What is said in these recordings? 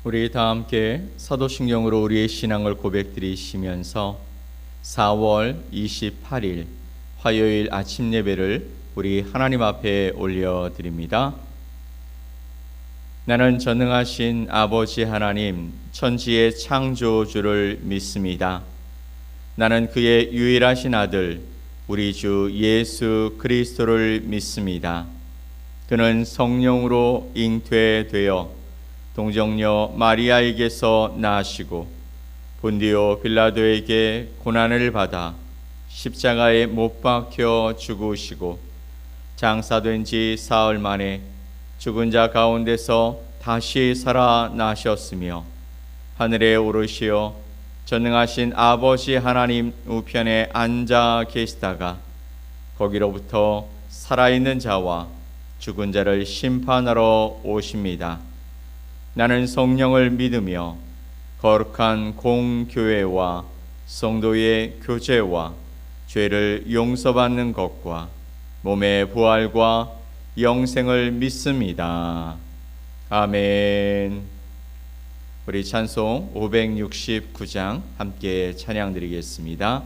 우리 다 함께 사도신경으로 우리의 신앙을 고백드리시면서 4월 28일 화요일 아침 예배를 우리 하나님 앞에 올려드립니다. 나는 전능하신 아버지 하나님 천지의 창조주를 믿습니다. 나는 그의 유일하신 아들 우리 주 예수 그리스도를 믿습니다. 그는 성령으로 잉태되어 동정녀 마리아에게서 나시고 본디오 빌라도에게 고난을 받아 십자가에 못 박혀 죽으시고 장사된 지 사흘 만에 죽은 자 가운데서 다시 살아나셨으며 하늘에 오르시어 전능하신 아버지 하나님 우편에 앉아 계시다가 거기로부터 살아있는 자와 죽은 자를 심판하러 오십니다. 나는 성령을 믿으며 거룩한 공교회와 성도의 교제와 죄를 용서받는 것과 몸의 부활과 영생을 믿습니다. 아멘. 우리 찬송 569장 함께 찬양 드리겠습니다.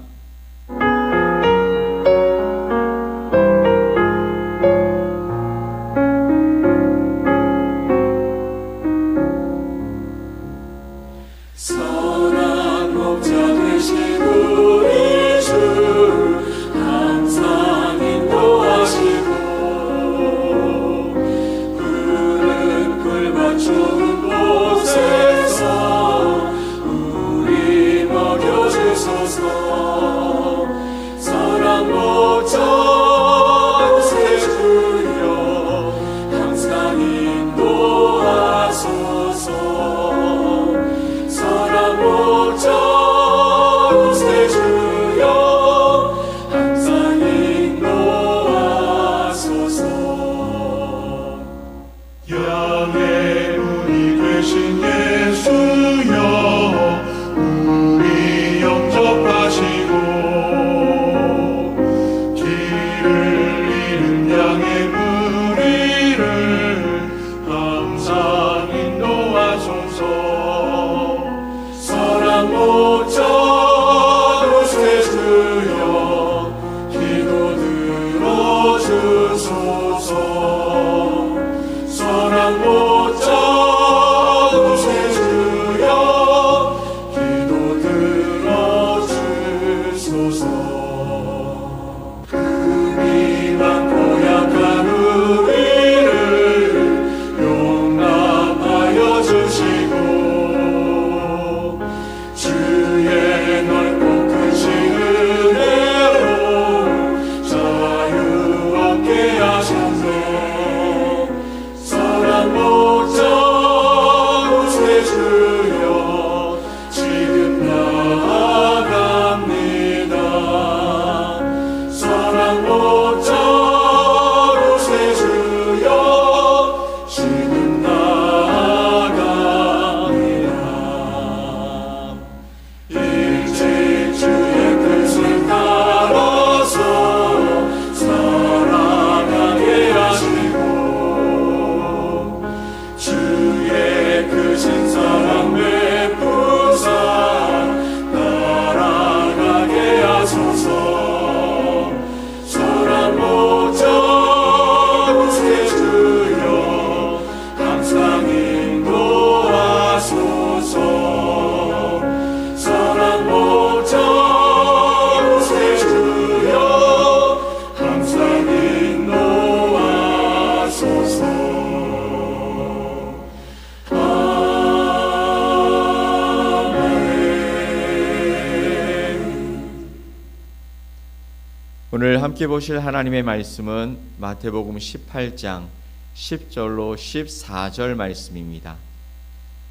오늘 함께 보실 하나님의 말씀은 마태복음 18장 10절로 14절 말씀입니다.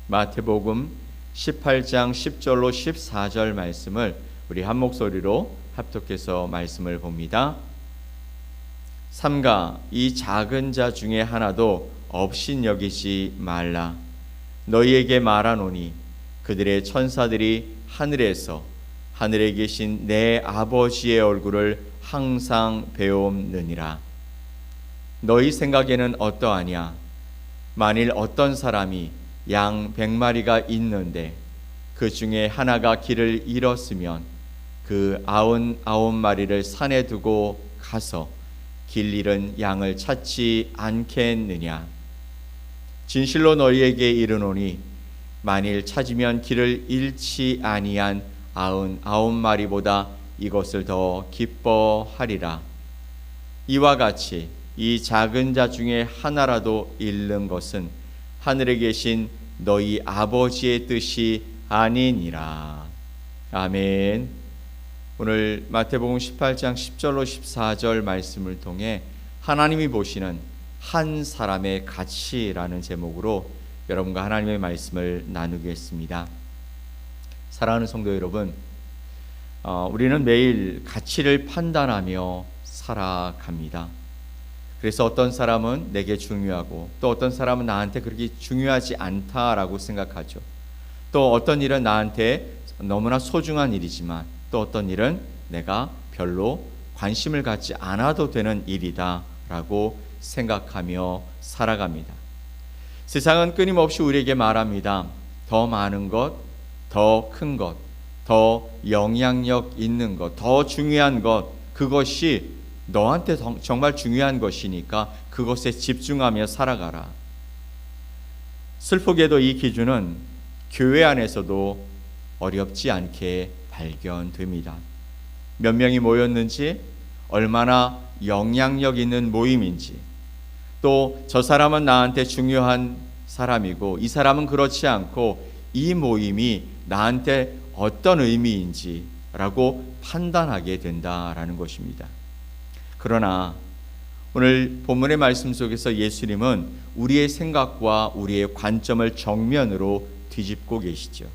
마태복음 18장 10절로 14절 말씀을 우리 한 목소리로 합독해서 말씀을 봅니다. 삼가 이 작은 자 중에 하나도 업신여기지 말라. 너희에게 말하노니 그들의 천사들이 하늘에 계신 내 아버지의 얼굴을 항상 배움느니라. 너희 생각에는 어떠하냐? 만일 어떤 사람이 양 100마리가 있는데 그 중에 하나가 길을 잃었으면 그 99마리를 산에 두고 가서 길 잃은 양을 찾지 않겠느냐. 진실로 너희에게 이르노니 만일 찾으면 길을 잃지 아니한 99마리보다 이것을 더 기뻐하리라. 이와 같이 이 작은 자 중에 하나라도 잃는 것은 하늘에 계신 너희 아버지의 뜻이 아니니라. 아멘. 오늘 마태복음 18장 10절로 14절 말씀을 통해 하나님이 보시는 한 사람의 가치라는 제목으로 여러분과 하나님의 말씀을 나누겠습니다. 사랑하는 성도 여러분, 우리는 매일 가치를 판단하며 살아갑니다. 그래서 어떤 사람은 내게 중요하고 또 어떤 사람은 나한테 그렇게 중요하지 않다라고 생각하죠. 또 어떤 일은 나한테 너무나 소중한 일이지만 또 어떤 일은 내가 별로 관심을 갖지 않아도 되는 일이다 라고 생각하며 살아갑니다. 세상은 끊임없이 우리에게 말합니다. 더 많은 것, 더 큰 것, 더 영향력 있는 것, 더 중요한 것, 그것이 너한테 정말 중요한 것이니까 그것에 집중하며 살아가라. 슬프게도 이 기준은 교회 안에서도 어렵지 않게 발견됩니다. 몇 명이 모였는지, 얼마나 영향력 있는 모임인지, 또 저 사람은 나한테 중요한 사람이고 이 사람은 그렇지 않고 이 모임이 나한테 어떤 의미인지라고 판단하게 된다라는 것입니다. 그러나 오늘 본문의 말씀 속에서 예수님은 우리의 생각과 우리의 관점을 정면으로 뒤집고 계시죠.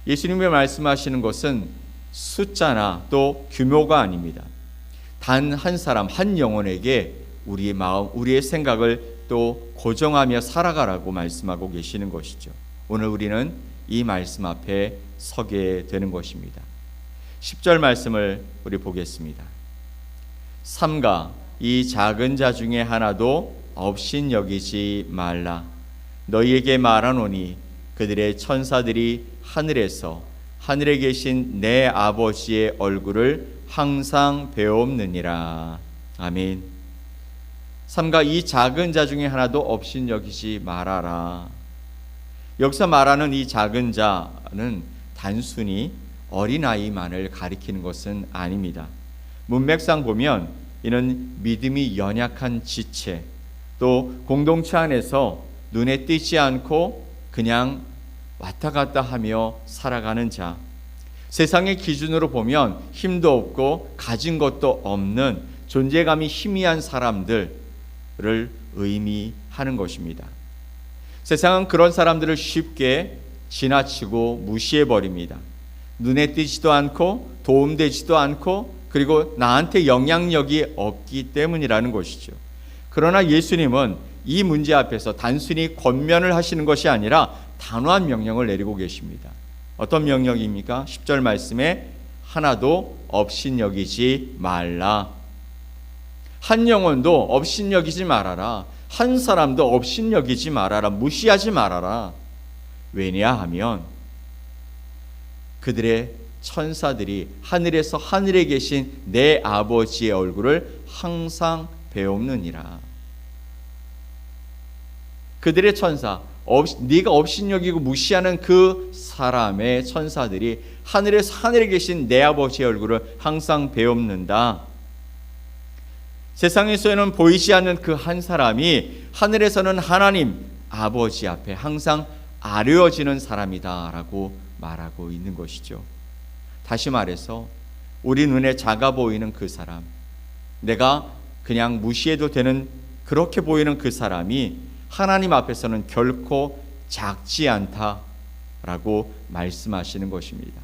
예수님이 말씀하시는 것은 숫자나 또 규모가 아닙니다. 단 한 사람, 한 영혼에게 우리의 마음, 우리의 생각을 또 고정하며 살아가라고 말씀하고 계시는 것이죠. 오늘 우리는 이 말씀 앞에 서게 되는 것입니다. 10절 말씀을 우리 보겠습니다. 삼가 이 작은 자 중에 하나도 업신여기지 말라. 너희에게 말하노니 그들의 천사들이 하늘에서 하늘에 계신 내 아버지의 얼굴을 항상 배옵느니라. 아멘. 삼가 이 작은 자 중에 하나도 업신여기지 말아라. 여기서 말하는 이 작은 자는 단순히 어린아이만을 가리키는 것은 아닙니다. 문맥상 보면 이는 믿음이 연약한 지체, 또 공동체 안에서 눈에 띄지 않고 그냥 왔다 갔다 하며 살아가는 자, 세상의 기준으로 보면 힘도 없고 가진 것도 없는 존재감이 희미한 사람들을 의미하는 것입니다. 세상은 그런 사람들을 쉽게 지나치고 무시해버립니다. 눈에 띄지도 않고 도움되지도 않고 그리고 나한테 영향력이 없기 때문이라는 것이죠. 그러나 예수님은 이 문제 앞에서 단순히 권면을 하시는 것이 아니라 단호한 명령을 내리고 계십니다. 어떤 명령입니까? 10절 말씀에 하나도 업신여기지 말라. 한 영혼도 업신여기지 말아라. 한 사람도 업신여기지 말아라. 무시하지 말아라. 왜냐하면 그들의 천사들이 하늘에서 하늘에 계신 내 아버지의 얼굴을 항상 배옵느니라. 그들의 천사, 네가 업신여기고 무시하는 그 사람의 천사들이 하늘에서 하늘에 계신 내 아버지의 얼굴을 항상 배옵는다. 세상에서는 보이지 않는 그 한 사람이 하늘에서는 하나님 아버지 앞에 항상 아뢰어지는 사람이다라고 말하고 있는 것이죠. 다시 말해서 우리 눈에 작아 보이는 그 사람, 내가 그냥 무시해도 되는 그렇게 보이는 그 사람이 하나님 앞에서는 결코 작지 않다라고 말씀하시는 것입니다.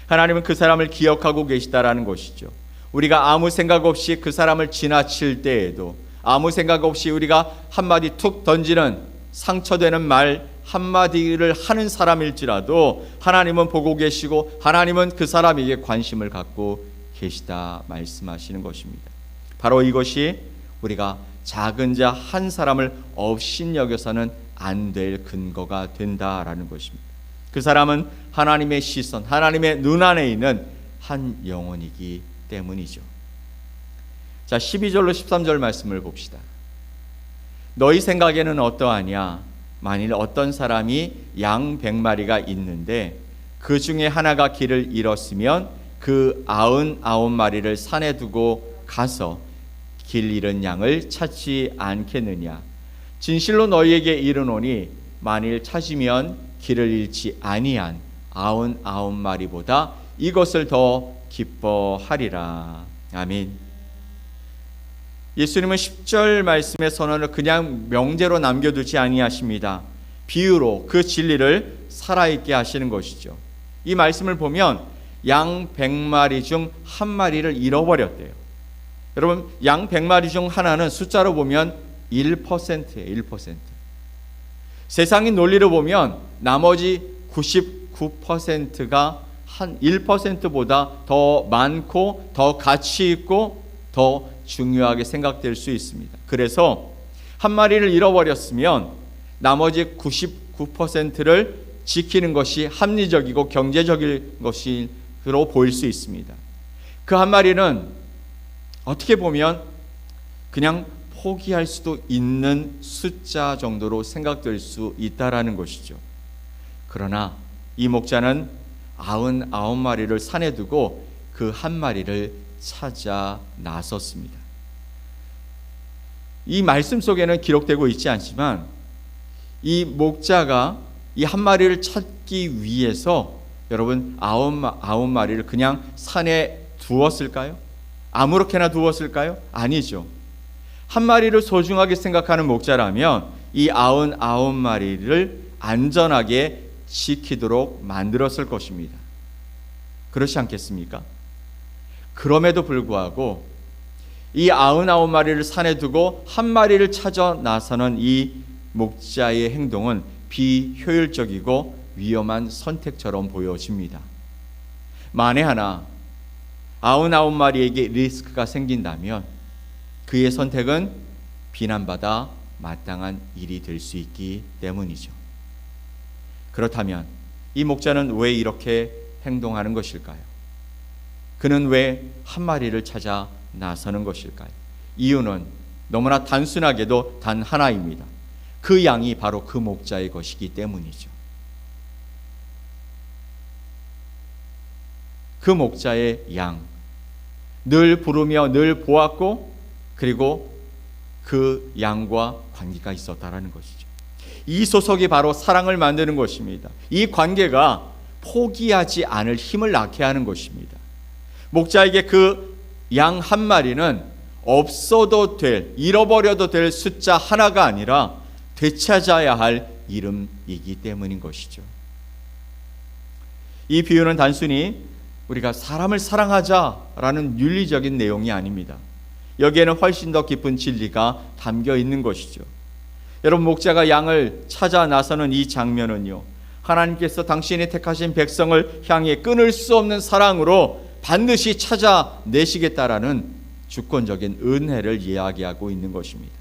하나님은 그 사람을 기억하고 계시다라는 것이죠. 우리가 아무 생각 없이 그 사람을 지나칠 때에도, 아무 생각 없이 우리가 한마디 툭 던지는 상처되는 말 한마디를 하는 사람일지라도 하나님은 보고 계시고 하나님은 그 사람에게 관심을 갖고 계시다 말씀하시는 것입니다. 바로 이것이 우리가 작은 자 한 사람을 업신여겨서는 안 될 근거가 된다라는 것입니다. 그 사람은 하나님의 시선, 하나님의 눈 안에 있는 한 영혼이기 때문이죠. 자, 12절로 13절 말씀을 봅시다. 너희 생각에는 어떠하냐? 만일 어떤 사람이 양 100마리가 있는데 그 중에 하나가 길을 잃었으면 그 99마리를 산에 두고 가서 길 잃은 양을 찾지 않겠느냐? 진실로 너희에게 이르노니 만일 찾으면 길을 잃지 아니한 99마리보다 이것을 더 기뻐하리라. 아멘. 예수님은 10절 말씀의 선언을 그냥 명제로 남겨두지 아니하십니다. 비유로 그 진리를 살아있게 하시는 것이죠. 이 말씀을 보면 양 100마리 중 한 마리를 잃어버렸대요. 여러분, 양 100마리 중 하나는 숫자로 보면 1%예요. 1%. 세상의 논리로 보면 나머지 99%가 한 1%보다 더 많고 더 가치 있고 더 중요하게 생각될 수 있습니다. 그래서 한 마리를 잃어버렸으면 나머지 99%를 지키는 것이 합리적이고 경제적인 것으로 보일 수 있습니다. 그 한 마리는 어떻게 보면 그냥 포기할 수도 있는 숫자 정도로 생각될 수 있다라는 것이죠. 그러나 이 목자는 99마리를 산에 두고 그 한 마리를 찾아 나섰습니다. 이 말씀 속에는 기록되고 있지 않지만 이 목자가 이 한 마리를 찾기 위해서 여러분 99마리를 그냥 산에 두었을까요? 아무렇게나 두었을까요? 아니죠. 한 마리를 소중하게 생각하는 목자라면 이 99마리를 안전하게 지키도록 만들었을 것입니다. 그렇지 않겠습니까? 그럼에도 불구하고 이 99마리를 산에 두고 한 마리를 찾아 나서는 이 목자의 행동은 비효율적이고 위험한 선택처럼 보여집니다. 만에 하나 99마리에게 리스크가 생긴다면 그의 선택은 비난받아 마땅한 일이 될 수 있기 때문이죠. 그렇다면 이 목자는 왜 이렇게 행동하는 것일까요? 그는 왜 한 마리를 찾아 나서는 것일까요? 이유는 너무나 단순하게도 단 하나입니다. 그 양이 바로 그 목자의 것이기 때문이죠. 그 목자의 양, 늘 부르며 늘 보았고 그리고 그 양과 관계가 있었다라는 것이죠. 이 소속이 바로 사랑을 만드는 것입니다. 이 관계가 포기하지 않을 힘을 낳게 하는 것입니다. 목자에게 그 양 한 마리는 없어도 될, 잃어버려도 될 숫자 하나가 아니라 되찾아야 할 이름이기 때문인 것이죠. 이 비유는 단순히 우리가 사람을 사랑하자라는 윤리적인 내용이 아닙니다. 여기에는 훨씬 더 깊은 진리가 담겨 있는 것이죠. 여러분, 목자가 양을 찾아 나서는 이 장면은요, 하나님께서 당신이 택하신 백성을 향해 끊을 수 없는 사랑으로 반드시 찾아내시겠다라는 주권적인 은혜를 이야기하고 있는 것입니다.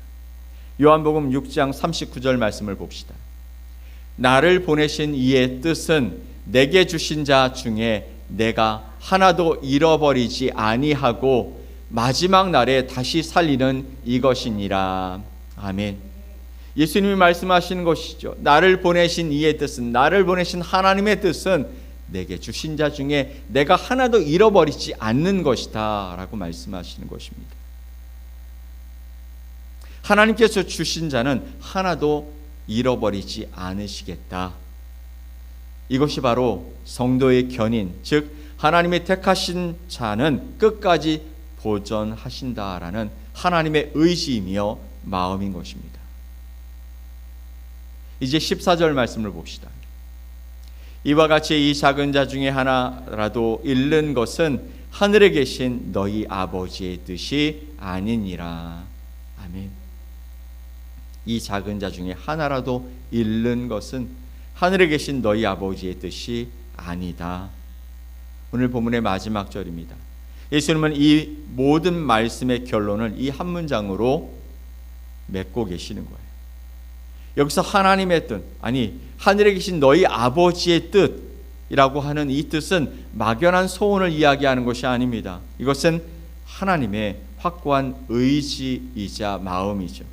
요한복음 6장 39절 말씀을 봅시다. 나를 보내신 이의 뜻은 내게 주신 자 중에 내가 하나도 잃어버리지 아니하고 마지막 날에 다시 살리는 이것이니라. 아멘. 예수님이 말씀하시는 것이죠. 나를 보내신 이의 뜻은, 나를 보내신 하나님의 뜻은 내게 주신 자 중에 내가 하나도 잃어버리지 않는 것이다 라고 말씀하시는 것입니다. 하나님께서 주신 자는 하나도 잃어버리지 않으시겠다. 이것이 바로 성도의 견인, 즉 하나님의 택하신 자는 끝까지 보존하신다라는 하나님의 의지이며 마음인 것입니다. 이제 14절 말씀을 봅시다. 이와 같이 이 작은 자 중에 하나라도 잃는 것은 하늘에 계신 너희 아버지의 뜻이 아니니라. 아멘. 이 작은 자 중에 하나라도 잃는 것은 하늘에 계신 너희 아버지의 뜻이 아니다. 오늘 본문의 마지막 절입니다. 예수님은 이 모든 말씀의 결론을 이 한 문장으로 맺고 계시는 거예요. 여기서 하나님의 뜻, 아니 하늘에 계신 너희 아버지의 뜻이라고 하는 이 뜻은 막연한 소원을 이야기하는 것이 아닙니다. 이것은 하나님의 확고한 의지이자 마음이죠.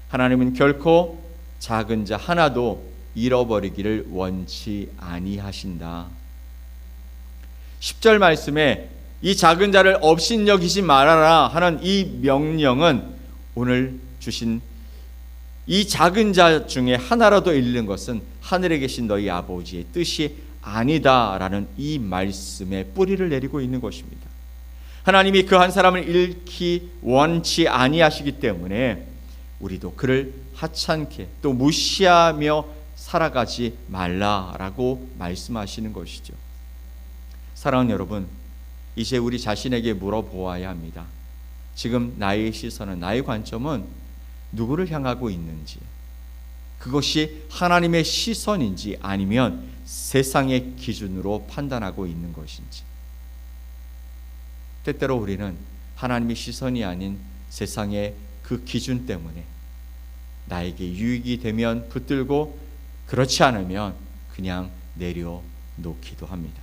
하나님은 결코 작은 자 하나도 잃어버리기를 원치 아니하신다. 10절 말씀에 이 작은 자를 업신여기지 말아라 하는 이 명령은 오늘 주신 이 작은 자 중에 하나라도 잃는 것은 하늘에 계신 너희 아버지의 뜻이 아니다라는 이 말씀에 뿌리를 내리고 있는 것입니다. 하나님이 그 한 사람을 잃기 원치 아니하시기 때문에 우리도 그를 하찮게 또 무시하며 살아가지 말라라고 말씀하시는 것이죠. 사랑하는 여러분, 이제 우리 자신에게 물어보아야 합니다. 지금 나의 시선은, 나의 관점은 누구를 향하고 있는지, 그것이 하나님의 시선인지 아니면 세상의 기준으로 판단하고 있는 것인지. 때때로 우리는 하나님의 시선이 아닌 세상의 그 기준 때문에 나에게 유익이 되면 붙들고 그렇지 않으면 그냥 내려놓기도 합니다.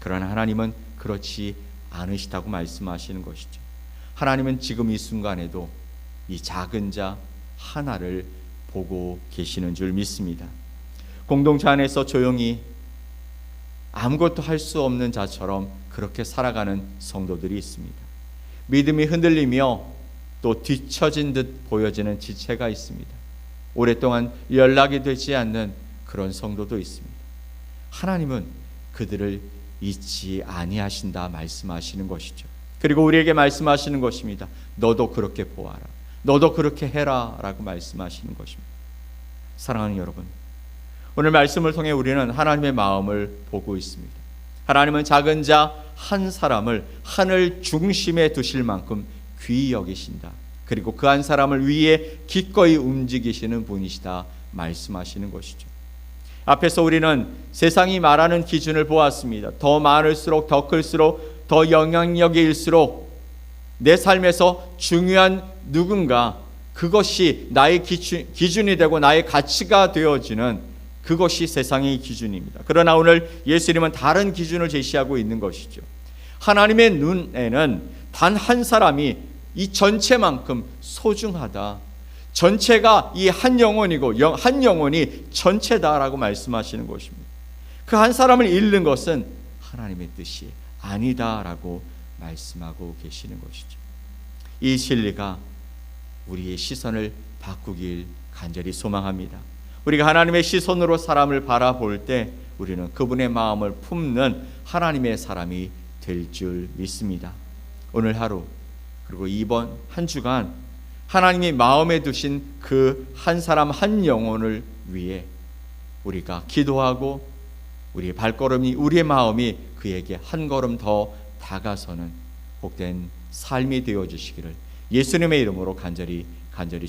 그러나 하나님은 그렇지 않으시다고 말씀하시는 것이죠. 하나님은 지금 이 순간에도 이 작은 자 하나를 보고 계시는 줄 믿습니다. 공동체 안에서 조용히 아무것도 할 수 없는 자처럼 그렇게 살아가는 성도들이 있습니다. 믿음이 흔들리며 또 뒤처진 듯 보여지는 지체가 있습니다. 오랫동안 연락이 되지 않는 그런 성도도 있습니다. 하나님은 그들을 잊지 아니하신다 말씀하시는 것이죠. 그리고 우리에게 말씀하시는 것입니다. 너도 그렇게 보아라, 너도 그렇게 해라 라고 말씀하시는 것입니다. 사랑하는 여러분, 오늘 말씀을 통해 우리는 하나님의 마음을 보고 있습니다. 하나님은 작은 자 한 사람을 하늘 중심에 두실 만큼 귀히 여기신다. 그리고 그 한 사람을 위해 기꺼이 움직이시는 분이시다 말씀하시는 것이죠. 앞에서 우리는 세상이 말하는 기준을 보았습니다. 더 많을수록, 더 클수록, 더 영향력일수록 내 삶에서 중요한 누군가, 그것이 나의 기준이 되고 나의 가치가 되어지는 그것이 세상의 기준입니다. 그러나 오늘 예수님은 다른 기준을 제시하고 있는 것이죠. 하나님의 눈에는 단 한 사람이 이 전체만큼 소중하다. 전체가 이 한 영혼이고 한 영혼이 전체다라고 말씀하시는 것입니다. 그 한 사람을 잃는 것은 하나님의 뜻이 아니다라고 말씀하고 계시는 것이죠. 이 진리가 우리의 시선을 바꾸길 간절히 소망합니다. 우리가 하나님의 시선으로 사람을 바라볼 때 우리는 그분의 마음을 품는 하나님의 사람이 될 줄 믿습니다. 오늘 하루 그리고 이번 한 주간 하나님이 마음에 두신 그 한 사람 한 영혼을 위해 우리가 기도하고 우리의 발걸음이, 우리의 마음이 그에게 한 걸음 더 다가서는 복된 삶이 되어주시기를 예수님의 이름으로 간절히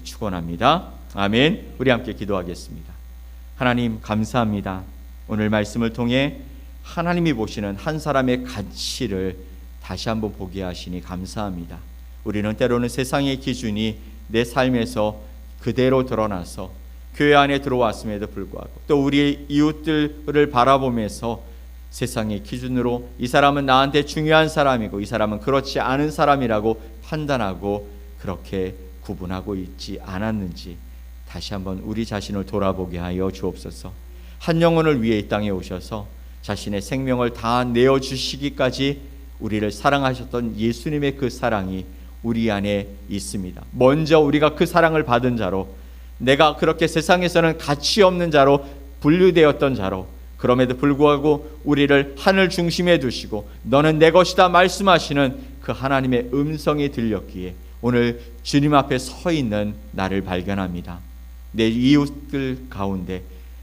축원합니다. 아멘. 우리 함께 기도하겠습니다. 하나님 감사합니다. 오늘 말씀을 통해 하나님이 보시는 한 사람의 가치를 다시 한번 보게 하시니 감사합니다. 우리는 때로는 세상의 기준이 내 삶에서 그대로 드러나서 교회 안에 들어왔음에도 불구하고 또 우리의 이웃들을 바라보면서 세상의 기준으로 이 사람은 나한테 중요한 사람이고 이 사람은 그렇지 않은 사람이라고 판단하고 그렇게 구분하고 있지 않았는지 다시 한번 우리 자신을 돌아보게 하여 주옵소서. 한 영혼을 위해 이 땅에 오셔서 자신의 생명을 다 내어주시기까지 우리를 사랑하셨던 예수님의 그 사랑이 우리 안에 있습니다. 먼저 우리가 그 사랑을 받은 자로, 내가 그렇게 세상에서는 가치 없는 자로 분류되었던 자로, 그럼에도 불구하고 우리를 하늘 중심에 두시고 너는 내 것이다 말씀하시는 그 하나님의 음성이 들렸기에 오늘 주님 앞에 서 있는 나를 발견합니다. 내 이웃들 가운데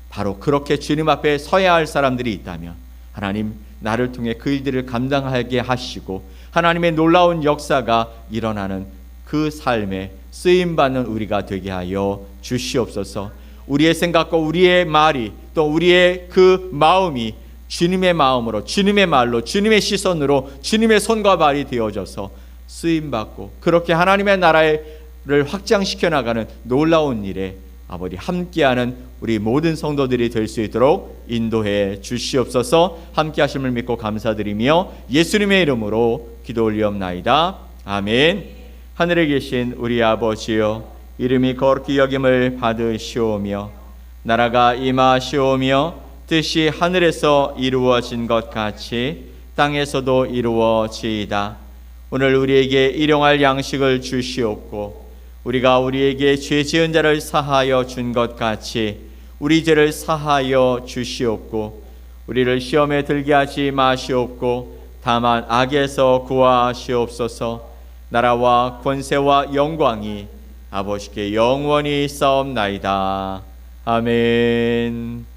바로 그렇게 주님 앞에 서야 할 사람들이 있다면 하나님 나를 통해 그 일들을 감당하게 하시고 하나님의 놀라운 역사가 일어나는 그 삶에 쓰임받는 우리가 되게 하여 주시옵소서. 우리의 생각과 우리의 말이 또 우리의 그 마음이 주님의 마음으로, 주님의 말로, 주님의 시선으로, 주님의 손과 발이 되어져서 쓰임받고 그렇게 하나님의 나라를 확장시켜 나가는 놀라운 일에 아버지 함께하는 우리 모든 성도들이 될 수 있도록 인도해 주시옵소서. 함께 하심을 믿고 감사드리며 예수님의 이름으로 기도 올리옵나이다. 아멘. 하늘에 계신 우리 아버지여, 이름이 거룩히 여김을 받으시오며 나라가 임하시오며 뜻이 하늘에서 이루어진 것 같이 땅에서도 이루어지이다. 오늘 우리에게 일용할 양식을 주시옵고 우리가 우리에게 죄 지은 자를 사하여 준 것 같이 우리 죄를 사하여 주시옵고 우리를 시험에 들게 하지 마시옵고 다만 악에서 구하시옵소서. 나라와 권세와 영광이 아버지께 영원히 있사옵나이다. 아멘.